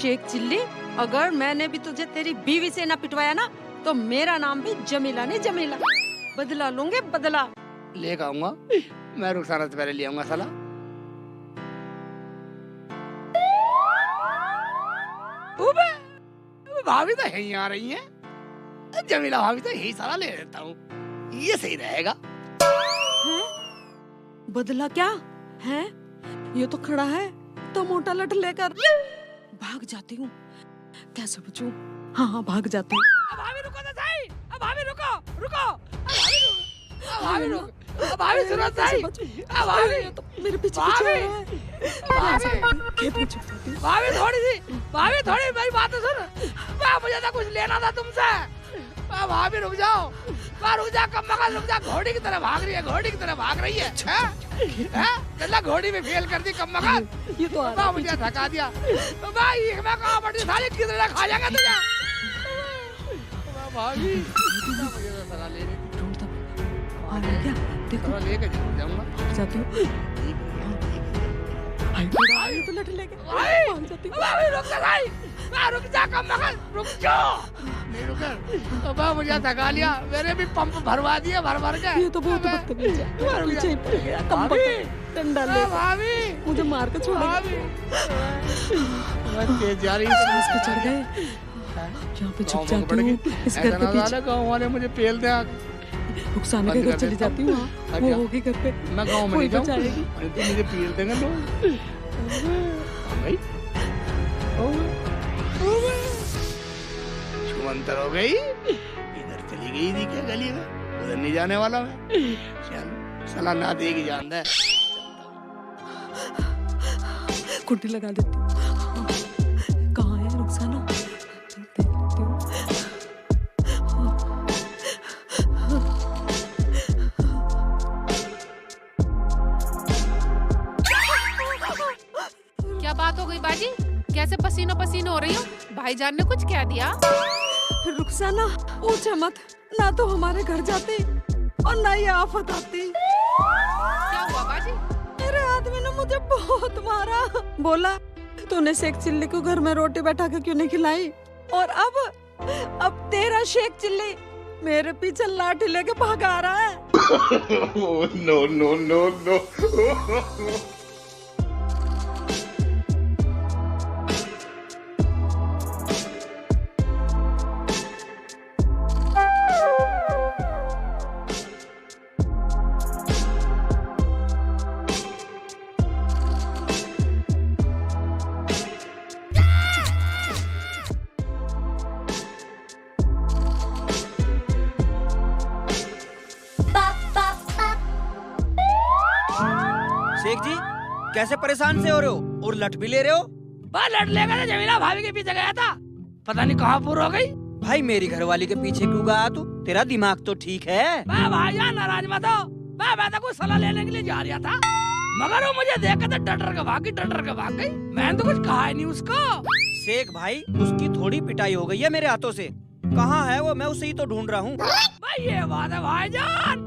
Sheikh chilli, अगर मैंने भी तुझे तेरी बीवी से ना पिटवाया ना तो मेरा नाम भी जमीला नहीं जमीला। बदला लूंगे बदला। लेकर आऊंगा मैं, रुखसाना से पहले ले आऊंगा साला। भाभी तो यहीं आ रही है, जमीला भाभी तो यही साला ले लेता हूँ, ये सही रहेगा। हैं? बदला क्या है? ये तो खड़ा है तो मोटा लठ लेकर भाग जाती हूँ। कैसे बचूं? हाँ भाग जाती हूँ। भाभी रुको तो सही, भाभी रुको रुको, भाभी रुको, भाभी सुनो सही, भाभी तो मेरे पीछे भाभी, पीछे आ रहा है। खेत में छुप जाती हूँ। भाभी थोड़ी मेरी बात तो सुन। मुझे तो कुछ लेना था तुमसे। भाभी रुक जाओ, रुक जा, कम मगज रुक जा। घोड़ी की तरह भाग रही है, घोड़ी की तरह भाग रही है। चला घोड़ी में फेल कर दी कम मगज। ये तो मुझे थका दिया भाई, मैं कहाँ पड़ी सारी किधर खा जाएगा तुझे। भाभी मुझे तो सलाह ले रही थी। ढूंढता आ रहा है क्या? देखो लेके जाऊंगा, भाग जाती हूँ। भाई तो लठ लेके भाग जाती हूँ। भाभी रुक जा भाई, रुक जा कम मगज, रुक जा। नहीं रुकर, अब मुझे थका लिया, मेरे भी पंप भरवा दिए भर भर के। ये तो बहुत बदतमीज है, पीछे ही पड़ गया। कम डंडा ले भाभी मुझे मार के छोड़ेगा। भाभी तेज जा रही सांस पे चढ़ गए, यहाँ पे छुप जाती हूँ इस घर के पीछे। गाँव वाले मुझे पेल दे। रुखसाना के घर चली जाती हूँ, वो होगी घर पे। मैं गाँव में नहीं जाऊँगी, तो मुझे पेल देंगे लोग। भाई शुमंतर हो गई, इधर चली गई थी क्या गली में, उधर नहीं जाने वाला मैं। चल साला ना देगी जान दे। कुंडी लगा देती हूँ। कहाँ है रुखसाना? देख लेती हूँ। क्या बात हो गई बाजी? कैसे पसीनो पसीनो हो रही हो? भाईजान ने कुछ कह दिया? रुखसाना पूछे मत, ना तो हमारे घर जाती और ना ये आफत आती। क्या हुआ बाजी? मेरे आदमी ने मुझे बहुत मारा। बोला तूने शेख चिल्ली को घर में रोटी बैठा के क्यों नहीं खिलाई, और अब तेरा शेख चिल्ली मेरे पीछे लाठी लेके भाग आ रहा है। No no no no. Sheikh ji कैसे परेशान से हो रहे हो और लठ भी ले रहे हो? लठ लेकर तो जमीला भाभी के पीछे गया था, पता नहीं कहाँ पूरा हो गई। भाई मेरी घरवाली के पीछे क्यों गया तू? तेरा दिमाग तो ठीक है। भाईजान नाराज मत हो, मैं तो कुछ सलाह लेने के लिए जा रहा था, मगर वो मुझे देख के डर के भाग गई। मैंने तो कुछ कहा ही नहीं उसको। शेख भाई उसकी थोड़ी पिटाई हो गई है मेरे हाथों से। कहाँ है वो? मैं उसे ही तो ढूंढ रहा हूँ। भाई ये बात है भाईजान,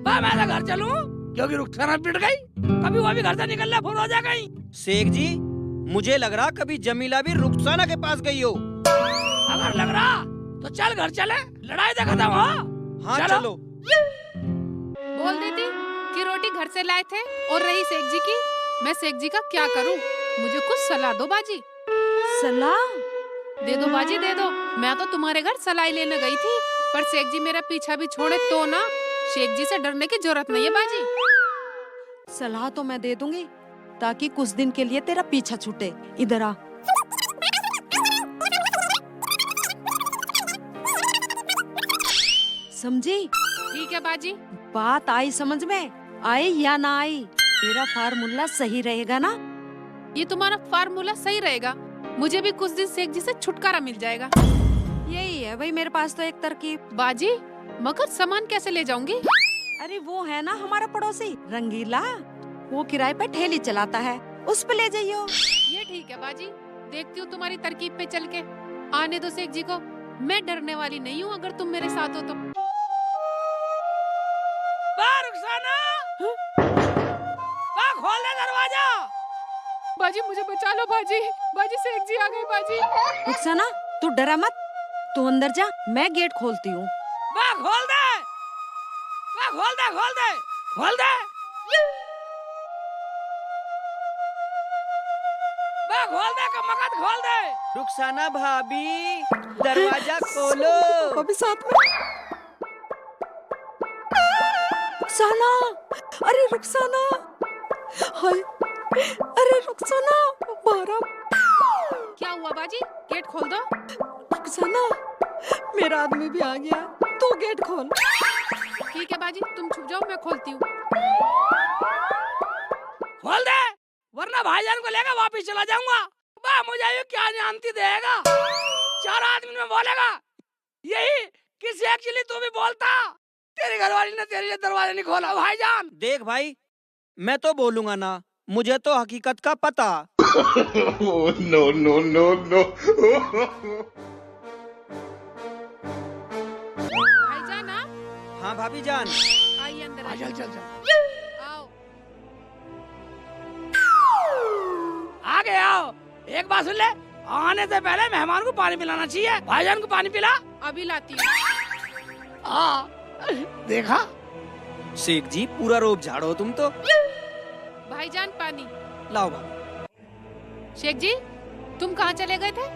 मैं तो घर चलूँ क्योंकि रुखसाना पिट गई, कभी वो भी घर से निकलना फुल हो जाए कहीं। शेख जी मुझे लग रहा कभी जमीला भी रुखसाना के पास गई हो। अगर लग रहा तो चल घर चले, लड़ाई तो खत्म हो। हाँ चलो। बोल देती कि रोटी घर से लाए थे, और रही शेख जी की, मैं शेख जी का क्या करूं? मुझे कुछ सलाह दो बाजी। सलाह दे दो बाजी दे दो। मैं तो तुम्हारे घर सलाई लेने गई थी, पर शेख जी मेरा पीछा भी छोड़े तो ना। शेख जी से डरने की जरूरत नहीं है बाजी। सलाह तो मैं दे दूंगी ताकि कुछ दिन के लिए तेरा पीछा छूटे। इधर आ। समझी? ठीक है बाजी। बात आई समझ में? आई या ना आई? तेरा फार्मूला सही रहेगा ना? ये तुम्हारा फार्मूला सही रहेगा, मुझे भी कुछ दिन शेख जी से छुटकारा मिल जाएगा। यही है भाई मेरे पास तो एक तरकीब। बाजी मगर सामान कैसे ले जाऊंगी? अरे वो है ना हमारा पड़ोसी रंगीला, वो किराए पे ठेली चलाता है, उस पे ले जाइयो। ये ठीक है बाजी, देखती हूँ तुम्हारी तरकीब पे चल के। आने दो शेख जी को, मैं डरने वाली नहीं हूँ अगर तुम मेरे साथ हो तो। रुखसाना, खोल दे दरवाजा। बाजी मुझे बचा लो बाजी। बाजी सेठ जी आ गए बाजी। रुखसाना तू डरा मत, तू अंदर जा, मैं गेट खोलती हूँ। वाह खोल दे, वाह खोल दे, खोल दे, खोल दे, वाह खोल दे, कमकत खोल दे। रुखसाना भाभी दरवाजा खोलो। अभी साथ में रुखसाना, अरे रुखसाना, हाय, अरे रुखसाना, बारा। क्या हुआ बाजी? गेट खोल दो। रुखसाना, मेरा आदमी भी आ गया, तू गेट खोल। ठीक है बाजी, तुम छुप जाओ, मैं खोलती हूँ। खोल दे, वरना भाईजान को लेकर वापस चला जाऊंगा। वाह मुझे ये क्या जानती देगा, 4 आदमी में बोलेगा यही किसी एक्चुअली तू भी बोलता। तेरी घरवाली ने तेरे लिए दरवाजा नहीं खोला भाईजान। देख भाई, मैं तो बोलूंगा ना, मुझे तो हकीकत का पता। Oh, no, no, no, no. भाईजान आप हाँ भाभी जान। आइए अंदर आ, आइए। चल चल चल, आओ। आगे आओ। एक बात सुन ले, आने से पहले मेहमान को पानी पिलाना चाहिए। भाईजान को पानी पिला। अभी लाती हूँ। हाँ देखा, शेख जी पूरा रोब झाड़ो तुम तो। भाईजान पानी। लाओ भाभी। शेख जी तुम कहाँ चले गए थे?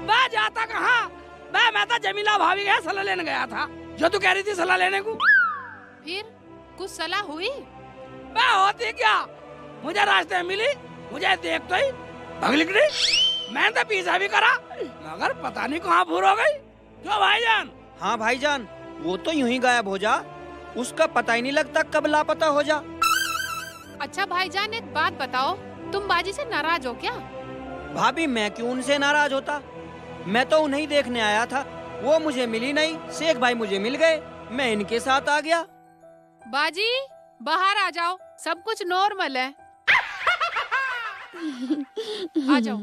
मैं जाता कहाँ, मैं तो जमीला भाभी गया सलाह लेने गया था, जो तू कह रही थी सलाह लेने को। फिर कुछ सलाह हुई? मैं होती क्या, मुझे रास्ते में मिली, मुझे देख तो ही भगली गई। मैंने तो पीछा भी करा, मगर पता नहीं कहाँ भूल हो गई। क्यों भाईजान? हाँ भाईजान, वो तो यूं ही गायब हो जा, उसका पता ही नहीं लगता कब लापता हो जा। अच्छा भाईजान एक बात बताओ, तुम बाजी से नाराज हो क्या? भाभी मैं क्यों उनसे नाराज होता, मैं तो उन्हें देखने आया था, वो मुझे मिली नहीं, शेख भाई मुझे मिल गए, मैं इनके साथ आ गया। बाजी बाहर आ जाओ, सब कुछ नॉर्मल है। आ जाओ।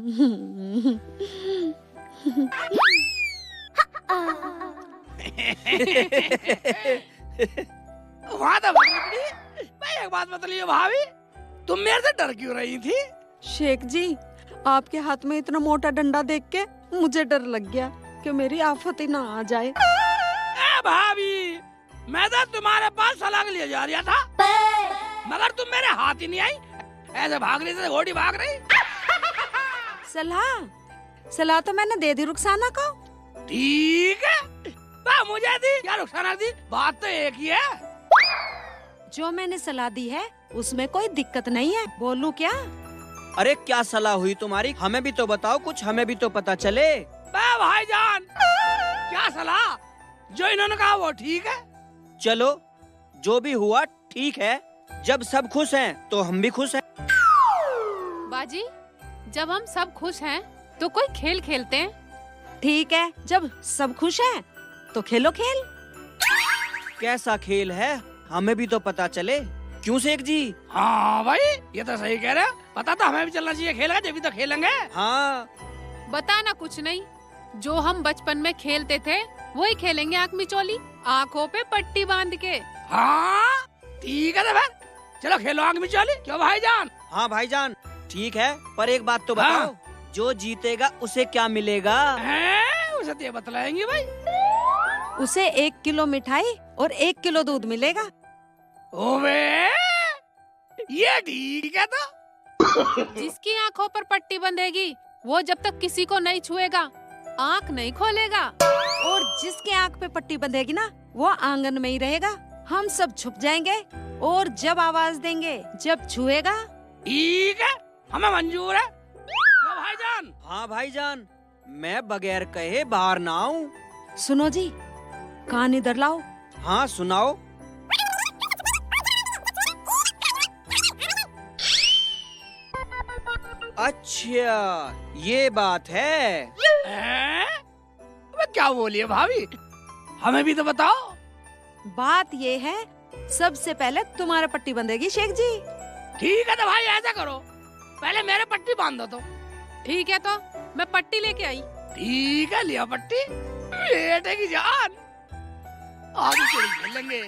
वहाँ तो भगली गई। मैं एक बात बतलिए भाभी, तुम मेरे से डर क्यों रही थी? शेख जी, आपके हाथ में इतना मोटा डंडा देख के मुझे डर लग गया कि मेरी आफत ही ना आ जाए। ए भाभी, मैं तो तुम्हारे पास सलाह के लिए जा रहा था, मगर तुम मेरे हाथ ही नहीं आई, ऐसे भाग रही से घोड़ी भाग रही। सलाह तो मैंने दे दी रुखसाना को। ठीक है, मुझे दी या रुखसाना दी, बात तो एक ही है। जो मैंने सलाह दी है उसमें कोई दिक्कत नहीं है, बोलूं क्या? अरे क्या सलाह हुई तुम्हारी, हमें भी तो बताओ कुछ, हमें भी तो पता चले। भाईजान क्या सलाह, जो इन्होंने कहा वो ठीक है। चलो जो भी हुआ ठीक है, जब सब खुश हैं तो हम भी खुश हैं। बाजी जब हम सब खुश हैं तो कोई खेल खेलते हैं। ठीक है, जब सब खुश हैं तो खेलो खेल। कैसा खेल है, हमें भी तो पता चले, क्यों शेख जी? हाँ भाई ये तो सही कह रहे हो, पता तो हमें भी चलना चाहिए, खेलेगा जब भी तो खेलेंगे। हाँ बताना कुछ नहीं, जो हम बचपन में खेलते थे वही खेलेंगे, आँख मिचौली, आँखों पे पट्टी बांध के। हाँ ठीक है तो फिर चलो खेलो आग में चली। क्यों भाईजान? हाँ भाईजान ठीक है, पर एक बात तो बताओ, जो जीतेगा उसे क्या मिलेगा? उसे तो ये बतलाएंगे भाई। उसे 1 किलो मिठाई और 1 किलो दूध मिलेगा। ओवे ये ठीक है तो। जिसकी आँखों पर पट्टी बंधेगी वो जब तक किसी को नहीं छुएगा आँख नहीं खोलेगा, और जिसके आँख पे पट्टी बंधेगी ना वो आंगन में ही रहेगा। हम सब छुप जाएंगे और जब आवाज देंगे, जब छुएगा। ठीक है हमें मंजूर है। क्यों भाईजान? हाँ भाईजान, मैं बगैर कहे बाहर ना आऊं। सुनो जी, कान इधर लाओ। हाँ सुनाओ। अच्छा ये बात है। अबे क्या बोलिए भाभी, हमें भी तो बताओ। बात ये है, सबसे पहले तुम्हारे पट्टी बंधेगी शेख जी। ठीक है तो भाई ऐसा करो, पहले मेरे पट्टी बांध दो। तो ठीक है, तो मैं पट्टी लेके आई। ठीक है लिया पट्टी, बेटे की जान, आगे खेलेंगे।